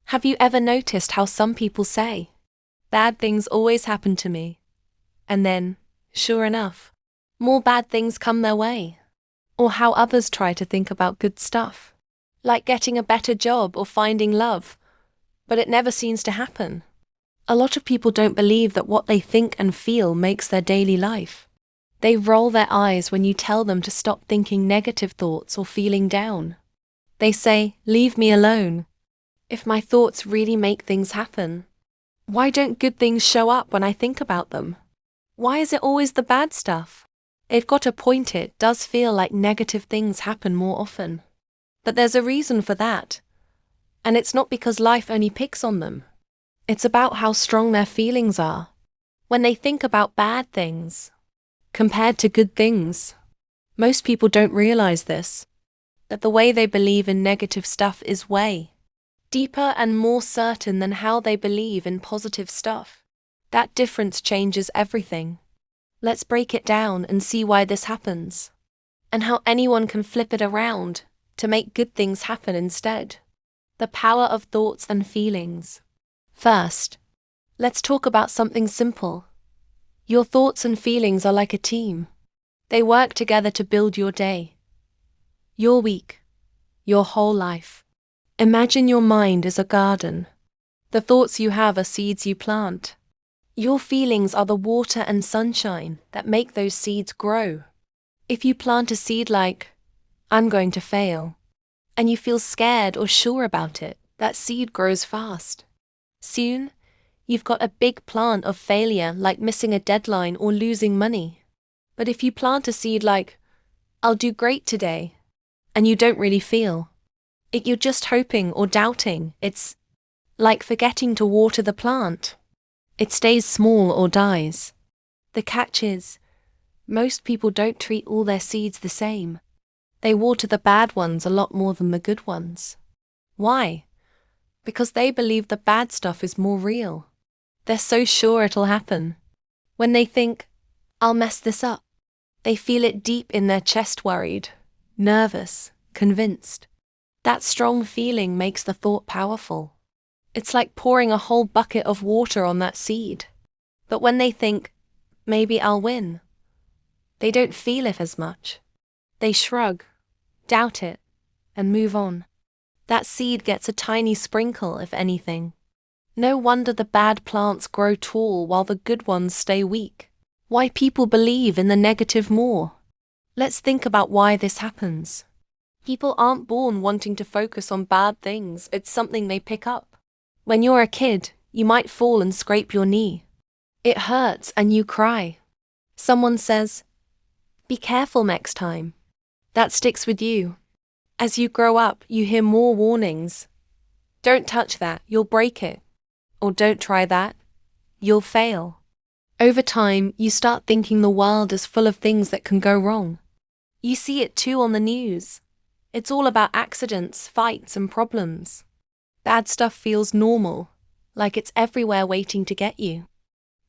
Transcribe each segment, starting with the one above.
Have you ever noticed how some people say, "Bad things always happen to me," and then, sure enough, more bad things come their way? Or how others try to think about good stuff, like getting a better job or finding love, but it never seems to happen. A lot of people don't believe that what they think and feel makes their daily life. They roll their eyes when you tell them to stop thinking negative thoughts or feeling down. They say, "Leave me alone. If my thoughts really make things happen, why don't good things show up when I think about them? Why is it always the bad stuff?" They've got a point. It does feel like negative things happen more often. But there's a reason for that. And it's not because life only picks on them. It's about how strong their feelings are when they think about bad things compared to good things. Most people don't realize this, that the way they believe in negative stuff is way deeper and more certain than how they believe in positive stuff. That difference changes everything. Let's break it down and see why this happens, and how anyone can flip it around to make good things happen instead. The power of thoughts and feelings. First, let's talk about something simple. Your thoughts and feelings are like a team. They work together to build your day, your week, your whole life. Imagine your mind as a garden. The thoughts you have are seeds you plant. Your feelings are the water and sunshine that make those seeds grow. If you plant a seed like, "I'm going to fail," and you feel scared or sure about it, that seed grows fast. Soon, you've got a big plant of failure, like missing a deadline or losing money. But if you plant a seed like, "I'll do great today," and you don't really feel it, you're just hoping or doubting, it's like forgetting to water the plant. It stays small or dies. The catch is, most people don't treat all their seeds the same. They water the bad ones a lot more than the good ones. Why? Because they believe the bad stuff is more real. They're so sure it'll happen. When they think, "I'll mess this up," they feel it deep in their chest, worried, nervous, convinced. That strong feeling makes the thought powerful. It's like pouring a whole bucket of water on that seed. But when they think, "Maybe I'll win," they don't feel it as much. They shrug, doubt it, and move on. That seed gets a tiny sprinkle, if anything. No wonder the bad plants grow tall while the good ones stay weak. Why people believe in the negative more. Let's think about why this happens. People aren't born wanting to focus on bad things. It's something they pick up. When you're a kid, you might fall and scrape your knee. It hurts and you cry. Someone says, "Be careful next time." That sticks with you. As you grow up, you hear more warnings. "Don't touch that, you'll break it." Or "Don't try that, you'll fail." Over time, you start thinking the world is full of things that can go wrong. You see it too on the news. It's all about accidents, fights, and problems. Bad stuff feels normal, like it's everywhere waiting to get you.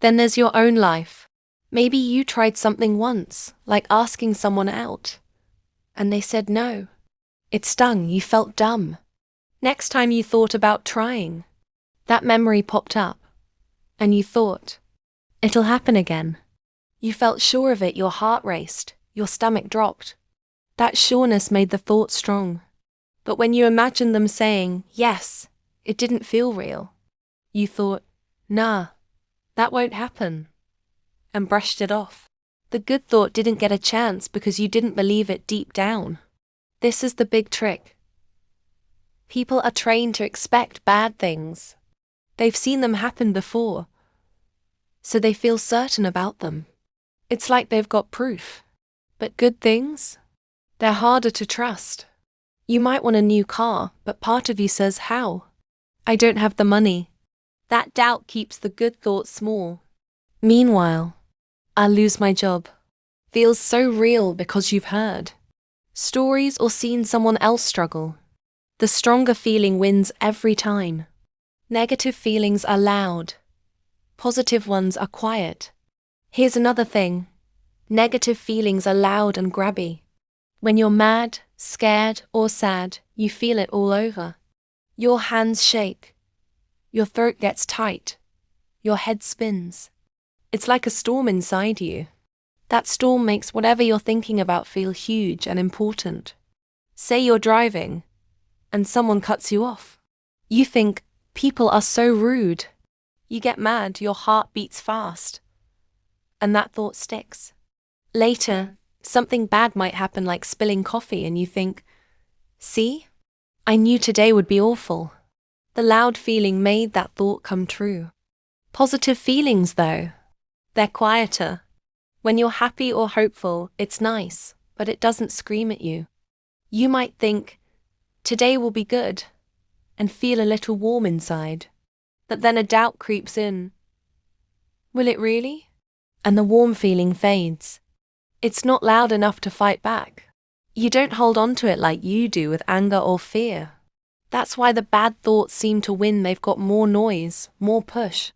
Then there's your own life. Maybe you tried something once, like asking someone out, and they said no. It stung, you felt dumb. Next time you thought about trying, that memory popped up, and you thought, "It'll happen again." You felt sure of it, your heart raced, your stomach dropped. That sureness made the thought strong. But when you imagined them saying, "Yes," it didn't feel real. You thought, "Nah, that won't happen," and brushed it off. The good thought didn't get a chance because you didn't believe it deep down. This is the big trick. People are trained to expect bad things. They've seen them happen before, so they feel certain about them. It's like they've got proof. But good things? They're harder to trust. You might want a new car, but part of you says, "How? I don't have the money." That doubt keeps the good thoughts small. Meanwhile, "I'll lose my job" feels so real because you've heard stories or seen someone else struggle. The stronger feeling wins every time. Negative feelings are loud. Positive ones are quiet. Here's another thing. Negative feelings are loud and grabby. When you're mad, scared, or sad, you feel it all over. Your hands shake, Your throat gets tight. Your head spins. It's like a storm inside you. That storm makes whatever you're thinking about feel huge and important. Say you're driving, and someone cuts you off. You think, people are so rude. You get mad, your heart beats fast. And that thought sticks. Later, something bad might happen like spilling coffee and you think, see? I knew today would be awful. The loud feeling made that thought come true. Positive feelings, though, they're quieter. When you're happy or hopeful, it's nice, but it doesn't scream at you. You might think, today will be good, and feel a little warm inside. But then a doubt creeps in. Will it really? And the warm feeling fades. It's not loud enough to fight back. You don't hold on to it like you do with anger or fear. That's why the bad thoughts seem to win. They've got more noise, more push.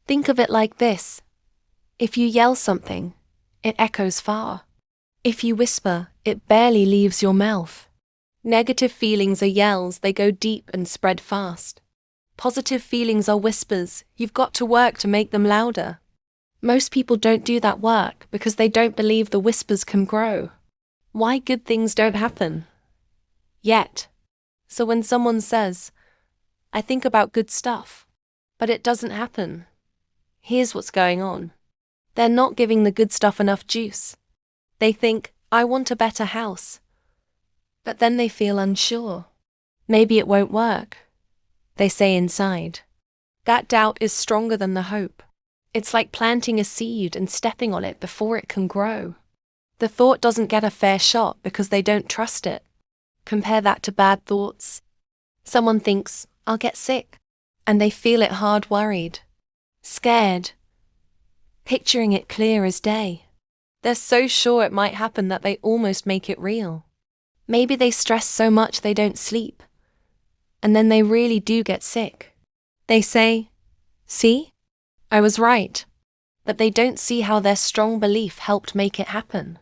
Think of it like this. If you yell something, it echoes far. If you whisper, it barely leaves your mouth. Negative feelings are yells, they go deep and spread fast. Positive feelings are whispers, you've got to work to make them louder. Most people don't do that work because they don't believe the whispers can grow. Why good things don't happen? Yet. So when someone says, I think about good stuff, but it doesn't happen, here's what's going on. They're not giving the good stuff enough juice. They think, I want a better house. But then they feel unsure. Maybe it won't work. They say inside. That doubt is stronger than the hope. It's like planting a seed and stepping on it before it can grow. The thought doesn't get a fair shot because they don't trust it. Compare that to bad thoughts. Someone thinks, I'll get sick, and they feel it hard worried, scared, picturing it clear as day. They're so sure it might happen that they almost make it real. Maybe they stress so much they don't sleep, and then they really do get sick. They say, see? I was right. But they don't see how their strong belief helped make it happen.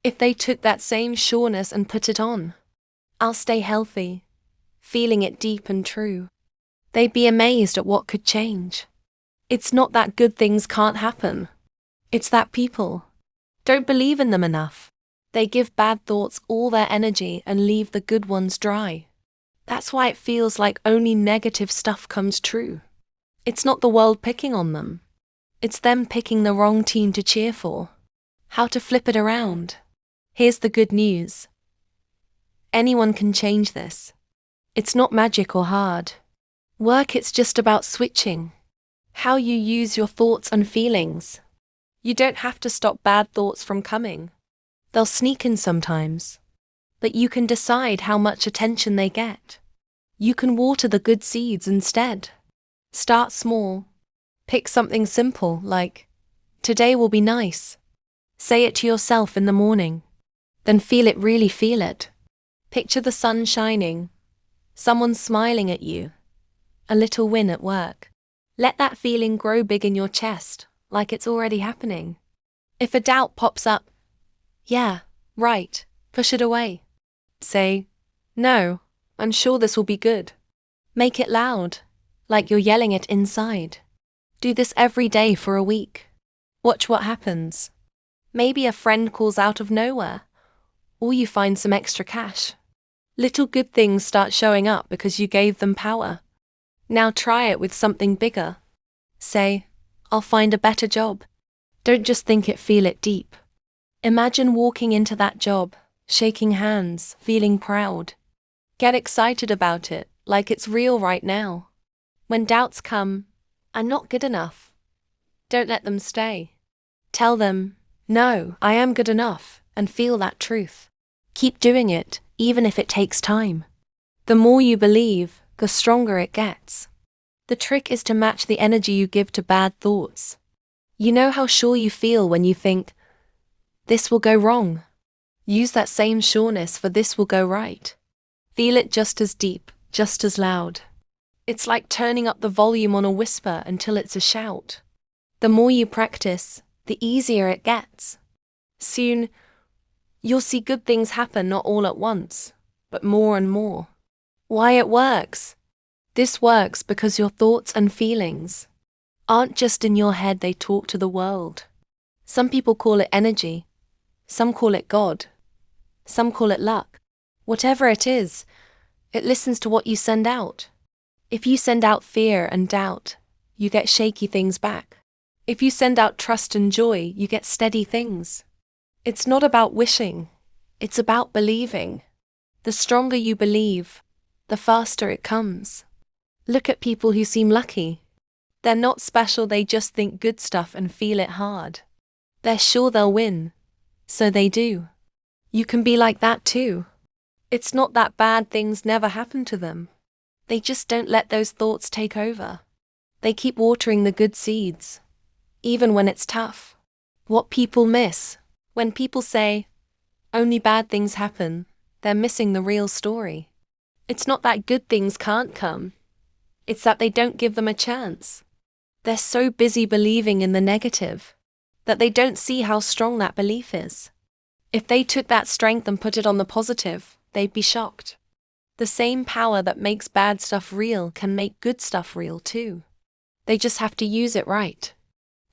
If they took that same sureness and put it on, I'll stay healthy, feeling it deep and true, they'd be amazed at what could change. It's not that good things can't happen. It's that people don't believe in them enough. They give bad thoughts all their energy and leave the good ones dry. That's why it feels like only negative stuff comes true. It's not the world picking on them. It's them picking the wrong team to cheer for. How to flip it around? Here's the good news. Anyone can change this. It's not magic or hard work, it's just about switching how you use your thoughts and feelings. You don't have to stop bad thoughts from coming. They'll sneak in sometimes. But you can decide how much attention they get. You can water the good seeds instead. Start small. Pick something simple like, today will be nice. Say it to yourself in the morning. Then really feel it. Picture the sun shining. Someone smiling at you. A little win at work. Let that feeling grow big in your chest, like it's already happening. If a doubt pops up, yeah, right, push it away. Say, no, I'm sure this will be good. Make it loud, like you're yelling it inside. Do this every day for a week. Watch what happens. Maybe a friend calls out of nowhere, or you find some extra cash. Little good things start showing up because you gave them power. Now try it with something bigger. Say, I'll find a better job. Don't just think it, feel it deep. Imagine walking into that job, shaking hands, feeling proud. Get excited about it, like it's real right now. When doubts come, I'm not good enough. Don't let them stay. Tell them, no, I am good enough, and feel that truth. Keep doing it, even if it takes time. The more you believe, the stronger it gets. The trick is to match the energy you give to bad thoughts. You know how sure you feel when you think, this will go wrong. Use that same sureness for this will go right. Feel it just as deep, just as loud. It's like turning up the volume on a whisper until it's a shout. The more you practice, the easier it gets. Soon, you'll see good things happen not all at once, but more and more. Why it works? This works because your thoughts and feelings aren't just in your head, they talk to the world. Some people call it energy, some call it God, some call it luck. Whatever it is, it listens to what you send out. If you send out fear and doubt, you get shaky things back. If you send out trust and joy, you get steady things. It's not about wishing, it's about believing. The stronger you believe, the faster it comes. Look at people who seem lucky. They're not special, they just think good stuff and feel it hard. They're sure they'll win, so they do. You can be like that too. It's not that bad things never happen to them. They just don't let those thoughts take over. They keep watering the good seeds, even when it's tough. What people miss, when people say, only bad things happen, they're missing the real story. It's not that good things can't come. It's that they don't give them a chance. They're so busy believing in the negative that they don't see how strong that belief is. If they took that strength and put it on the positive, they'd be shocked. The same power that makes bad stuff real can make good stuff real too. They just have to use it right.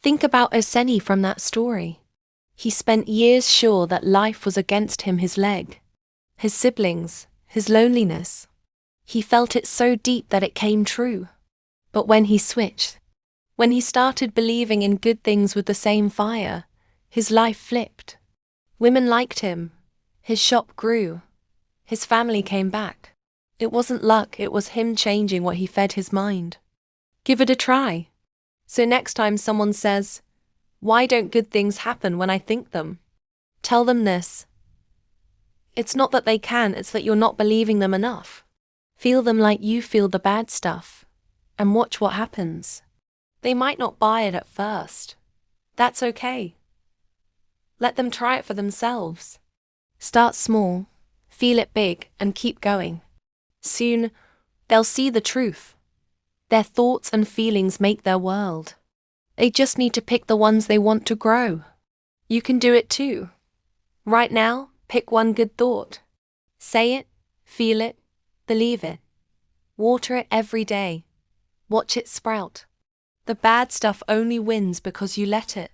Think about Oseni from that story. He spent years sure that life was against him, his leg, his siblings, his loneliness. He felt it so deep that it came true. But when he switched, when he started believing in good things with the same fire, his life flipped. Women liked him. His shop grew. His family came back. It wasn't luck, it was him changing what he fed his mind. Give it a try. So next time someone says, why don't good things happen when I think them? Tell them this. It's not that they can, it's that you're not believing them enough. Feel them like you feel the bad stuff, and watch what happens. They might not buy it at first. That's okay. Let them try it for themselves. Start small, feel it big, and keep going. Soon, they'll see the truth. Their thoughts and feelings make their world. They just need to pick the ones they want to grow. You can do it too. Right now, pick one good thought. Say it, feel it, believe it. Water it every day. Watch it sprout. The bad stuff only wins because you let it.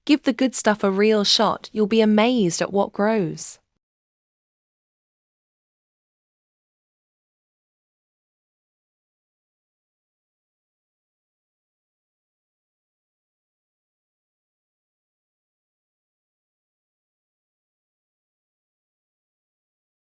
Give the good stuff a real shot, you'll be amazed at what grows.